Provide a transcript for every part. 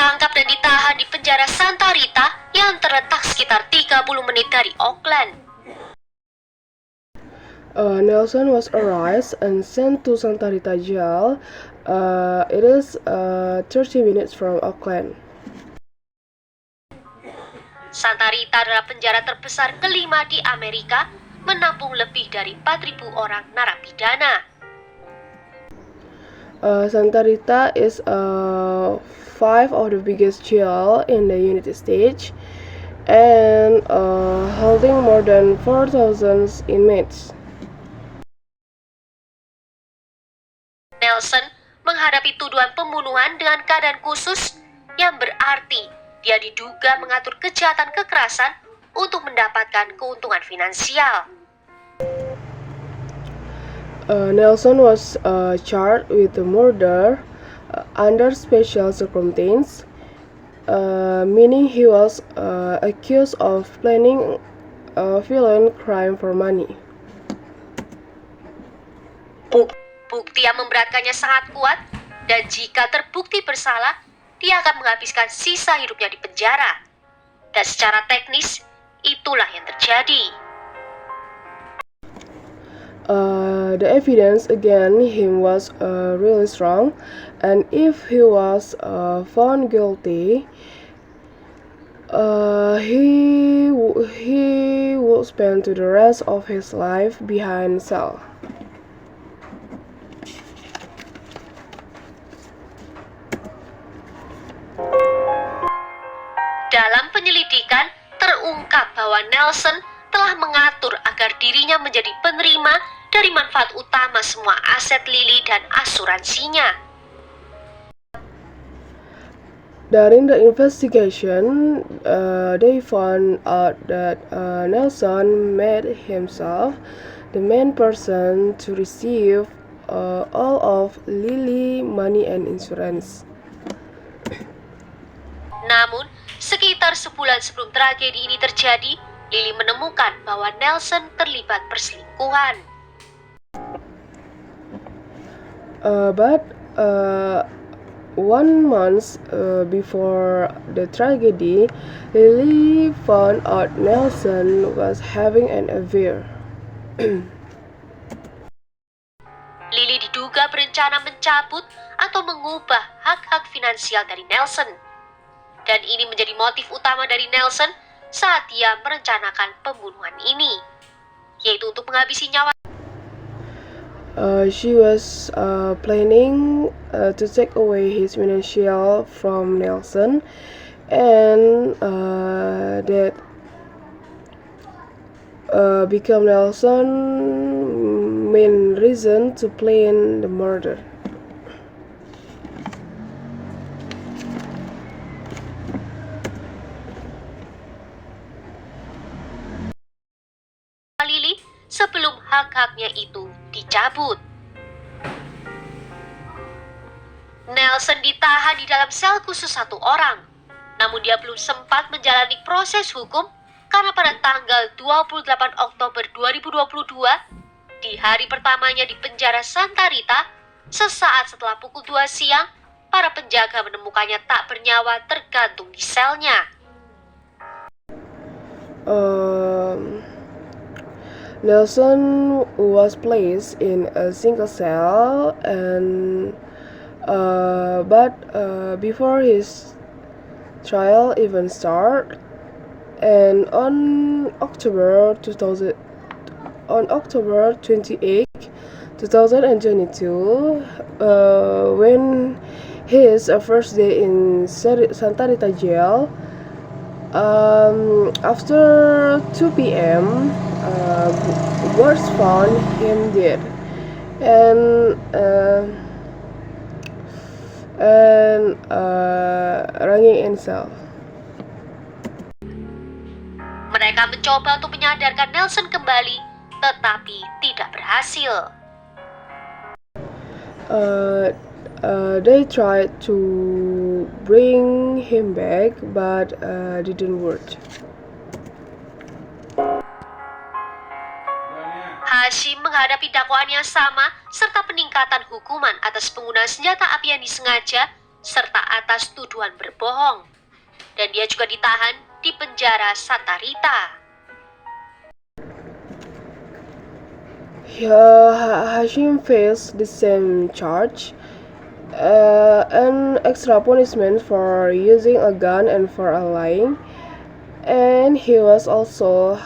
ditangkap dan ditahan di penjara Santa Rita yang terletak sekitar 30 menit dari Auckland. Nelson was arrested and sent to Santa Rita jail. It is 30 minutes from Auckland. Santa Rita adalah penjara terbesar kelima di Amerika, menampung lebih dari 4.000 orang narapidana. Santa Rita is five of the biggest jail in the United States and holding more than 4,000 inmates. Nelson menghadapi tuduhan pembunuhan dengan keadaan khusus yang berarti dia diduga mengatur kejahatan kekerasan untuk mendapatkan keuntungan finansial. Nelson was charged with the murder under special circumstances, meaning he was accused of planning a violent crime for money. Bukti yang memberatkannya sangat kuat, dan jika terbukti bersalah, dia akan menghabiskan sisa hidupnya di penjara. Dan secara teknis, itulah yang terjadi. The evidence against him was really strong, and if he was found guilty, he would spend the rest of his life behind cell. Dalam penyelidikan, terungkap bahwa Nelson telah mengatur agar dirinya menjadi penerima dari manfaat utama semua aset Lily dan asuransinya. During the investigation, they found out that Nelson made himself the main person to receive all of Lily money and insurance. Namun, sekitar sebulan sebelum tragedi ini terjadi, Lily menemukan bahwa Nelson terlibat perselingkuhan. But 1 month before the tragedy, Lily found out Nelson was having an affair. Lily diduga berencana mencabut atau mengubah hak-hak finansial dari Nelson. Dan ini menjadi motif utama dari Nelson saat dia merencanakan pembunuhan ini, yaitu untuk menghabisi nyawa. She was planning to take away his financial from Nelson, and that became Nelson main reason to plan the murder. Lily sebelum hak-haknya itu dicabut. Nelson ditahan di dalam sel khusus 1 orang, namun dia belum sempat menjalani proses hukum karena pada tanggal 28 Oktober 2022, di hari pertamanya di penjara Santa Rita, sesaat setelah pukul 2 siang, para penjaga menemukannya tak bernyawa tergantung di selnya. Nelson was placed in a single cell, and but before his trial even started, and on October 28, 2022, when his first day in Santa Rita jail, after 2 p.m., guards found him dead, and hanging in cell. Mereka mencoba untuk menyadarkan Nelson kembali, tetapi tidak berhasil. They tried to bring him back, but didn't work. Hashim menghadapi dakwaan yang sama serta peningkatan hukuman atas penggunaan senjata api yang disengaja serta atas tuduhan berbohong. Dan dia juga ditahan di penjara Santa Rita. Hashim faced the same charge, an extra punishment for using a gun and for lying, and he was also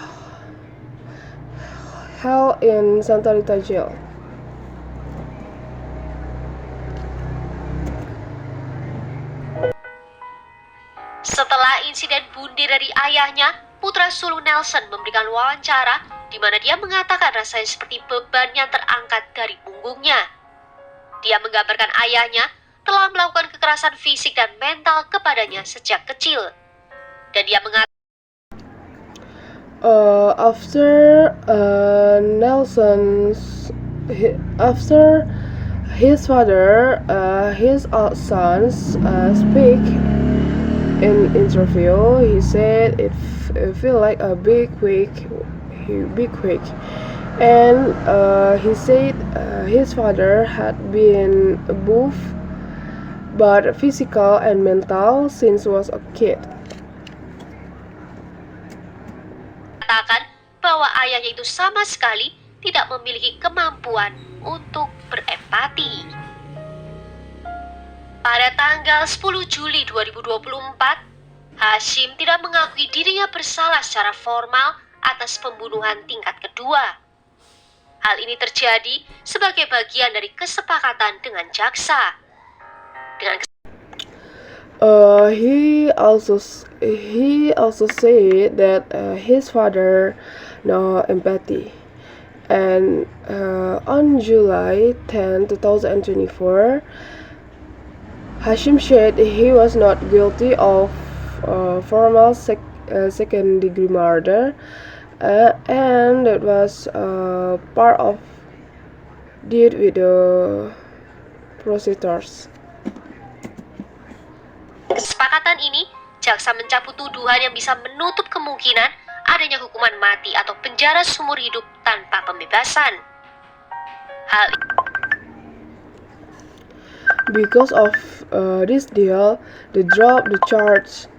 held in Santa Rita jail. Setelah insiden bunuh dari ayahnya, putra sulung Nelson memberikan wawancara di mana dia mengatakan rasanya seperti beban yang terangkat dari punggungnya. Dia menggambarkan ayahnya telah melakukan kekerasan fisik dan mental kepadanya sejak kecil. Dan dia mengatakan after his father, his sons speak in interview, he said it feel like a big quake, and he said his father had been abused, but physical and mental since was a kid. Bahwa ayahnya itu sama sekali tidak memiliki kemampuan untuk berempati. Pada tanggal 10 Juli 2024, Hashim tidak mengakui dirinya bersalah secara formal atas pembunuhan tingkat kedua. Hal ini terjadi sebagai bagian dari kesepakatan dengan jaksa. He also said that his father no empathy, and on July 10, 2024, Hashim said he was not guilty of formal second-degree murder, and it was part of deal with the prosecutors. Kesepakatan ini, jaksa mencabut tuduhan yang bisa menutup kemungkinan adanya hukuman mati atau penjara seumur hidup tanpa pembebasan. Because of this deal, they dropped the charge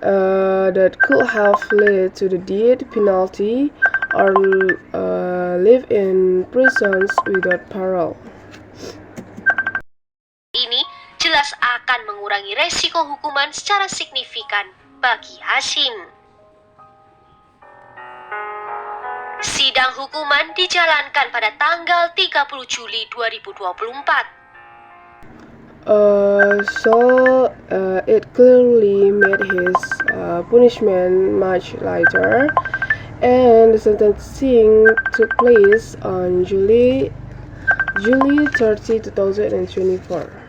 that could have led to the death penalty or live in prisons without parole. Ini jelas akan mengurangi resiko hukuman secara signifikan bagi Hashim. Sidang hukuman dijalankan pada tanggal 30 Juli 2024. It clearly made his punishment much lighter, and the sentencing took place on July 30, 2024.